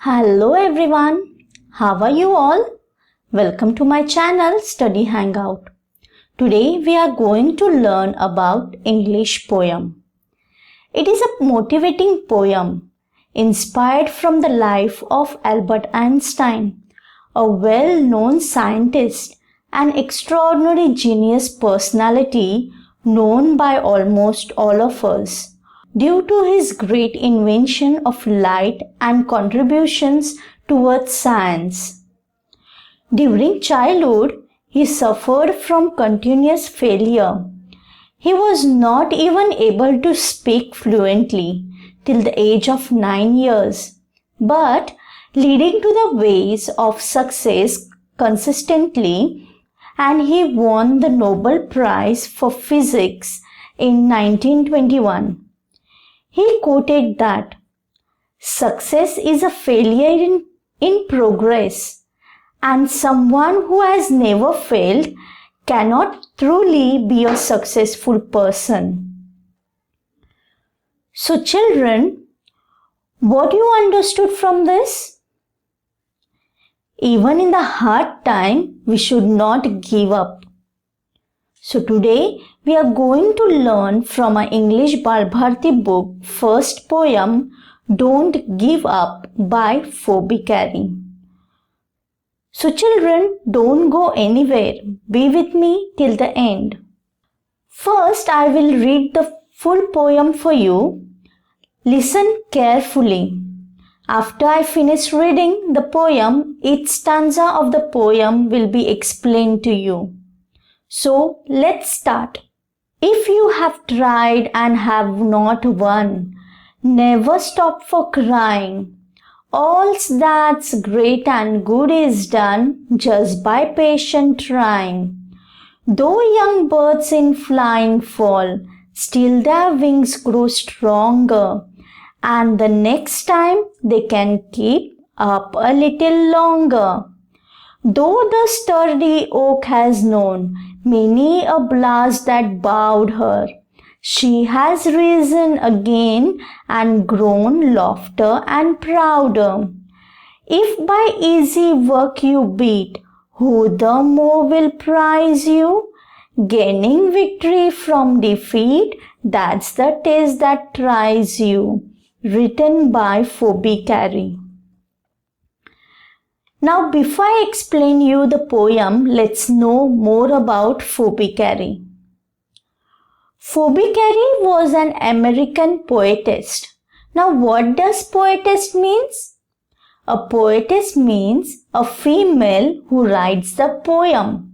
Hello everyone, how are you all? Welcome to my channel Study Hangout. Today we are going to learn about English poem. It is a motivating poem inspired from the life of Albert Einstein, a well-known scientist and extraordinary genius personality known by almost all of us. Due to his great invention of light and contributions towards science. During childhood, he suffered from continuous failure. He was not even able to speak fluently till the age of 9 years, but leading to the ways of success consistently, and he won the Nobel Prize for Physics in 1921. He quoted that success is a failure in progress, and someone who has never failed cannot truly be a successful person. So children, what you understood from this? Even in the hard time, we should not give up. So today we are going to learn from our English Balbharti book first poem Don't Give Up by Phoebe Cary. So children, don't go anywhere. Be with me till the end. First I will read the full poem for you. Listen carefully. After I finish reading the poem, each stanza of the poem will be explained to you. So let's start. If you have tried and have not won, never stop for crying. All that's great and good is done just by patient trying. Though young birds in flying fall, still their wings grow stronger, and the next time they can keep up a little longer. Though the sturdy oak has known many a blast that bowed her, she has risen again and grown loftier and prouder. If by easy work you beat, who the more will prize you? Gaining victory from defeat, that's the test that tries you. Written by Phoebe Cary. Now before I explain you the poem, let's know more about Phoebe Cary. Phoebe Cary was an American poetess. Now what does poetess means? A poetess means a female who writes the poem.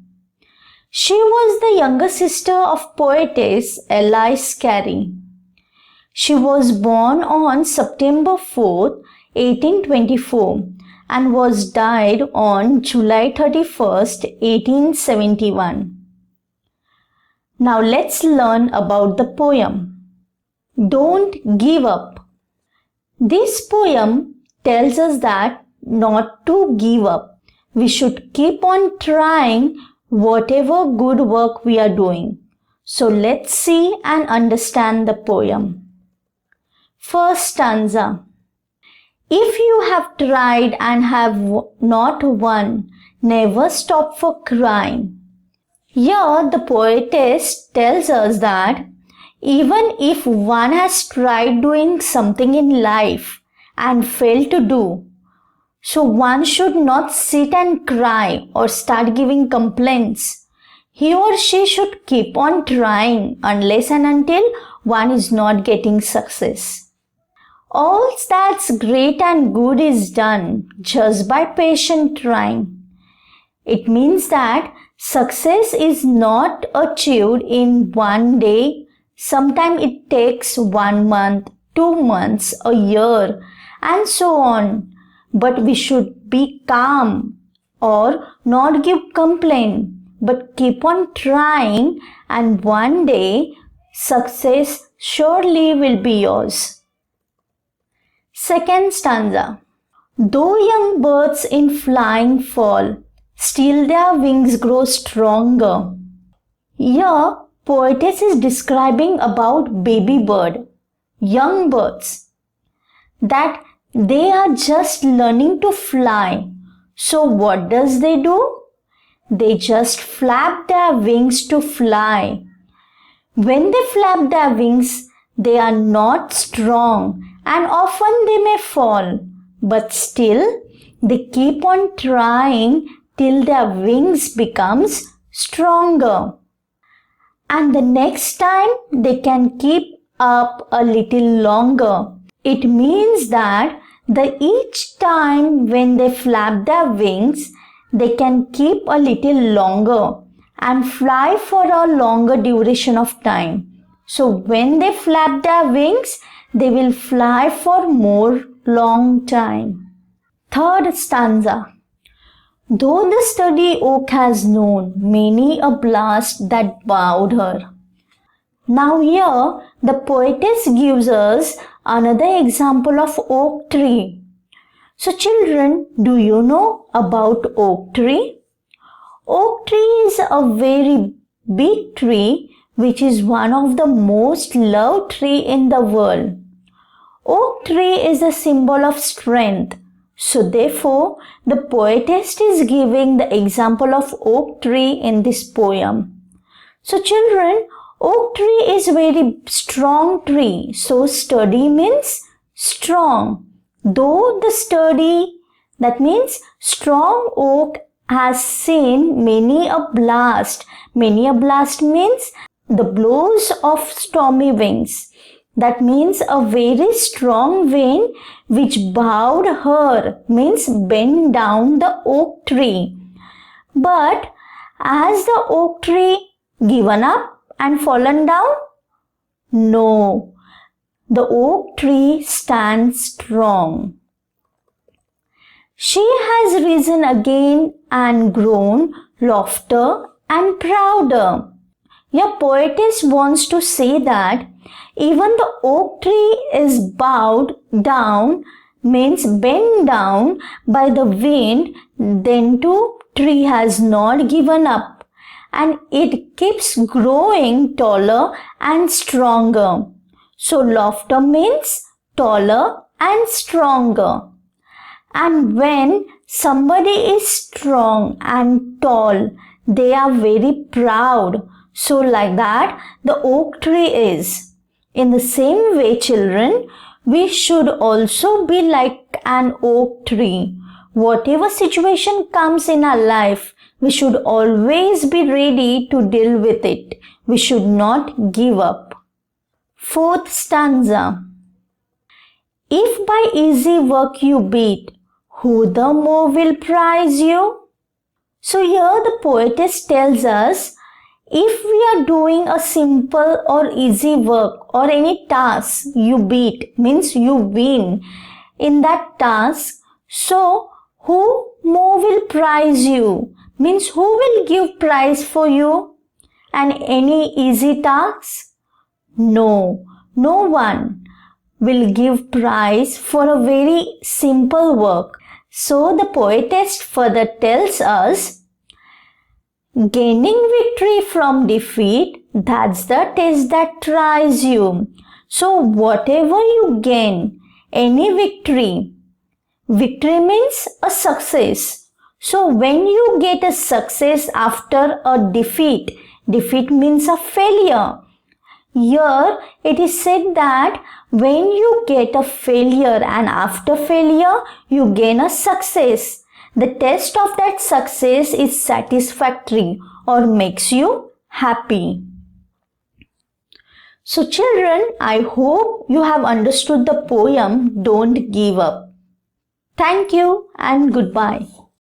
She was the younger sister of poetess Alice Cary. She was born on September 4, 1824. And was died on July 31st, 1871. Now let's learn about the poem. Don't give up. This poem tells us that not to give up. We should keep on trying whatever good work we are doing. So let's see and understand the poem. First stanza. If you have tried and have not won, never stop for crying. Here the poetess tells us that even if one has tried doing something in life and failed to do, so one should not sit and cry or start giving complaints. He or she should keep on trying unless and until one is not getting success. All that's great and good is done just by patient trying. It means that success is not achieved in one day. Sometimes it takes 1 month, 2 months, a year, and so on. But we should be calm or not give complaint, but keep on trying, and one day success surely will be yours. Second stanza. Though young birds in flying fall, still their wings grow stronger. Here, poetess is describing about baby bird, young birds. That They are just learning to fly. So what does they do? They just flap their wings to fly. When they flap their wings, they are not strong and often they may fall. But still, they keep on trying till their wings becomes stronger. And the next time they can keep up a little longer. It means that each time when they flap their wings, they can keep a little longer and fly for a longer duration of time. So when they flap their wings, they will fly for more long time. Third stanza. Though the sturdy oak has known many a blast that bowed her. Now here the poetess gives us another example of oak tree. So children, do you know about oak tree? Oak tree is a very big tree which is one of the most loved tree in the world. Oak tree is a symbol of strength. So therefore, the poetess is giving the example of oak tree in this poem. So children, oak tree is very strong tree. So sturdy means strong. Though the sturdy, that means strong oak has seen many a blast. Many a blast means the blows of stormy winds. That means a very strong wind which bowed her, means bent down the oak tree. But has the oak tree given up and fallen down? No, the oak tree stands strong. She has risen again and grown loftier and prouder. Your poetess wants to say that even the oak tree is bowed down, means bent down by the wind, then too tree has not given up and it keeps growing taller and stronger. So loftier means taller and stronger. And when somebody is strong and tall, they are very proud. So like that, the oak tree is. In the same way, children, we should also be like an oak tree. Whatever situation comes in our life, we should always be ready to deal with it. We should not give up. Fourth stanza. If by easy work you beat, who the more will prize you? So here the poetess tells us, if we are doing a simple or easy work or any task, you beat, means you win in that task. So who more will prize you? Means who will give prize for you? And any easy task? No, no one will give prize for a very simple work. So the poetess further tells us, gaining victory from defeat, that's the test that tries you. So whatever you gain, any victory, victory means a success. So when you get a success after a defeat, defeat means a failure. Here it is said that when you get a failure and after failure you gain a success, the test of that success is satisfactory or makes you happy. So children, I hope you have understood the poem Don't Give Up. Thank you and goodbye.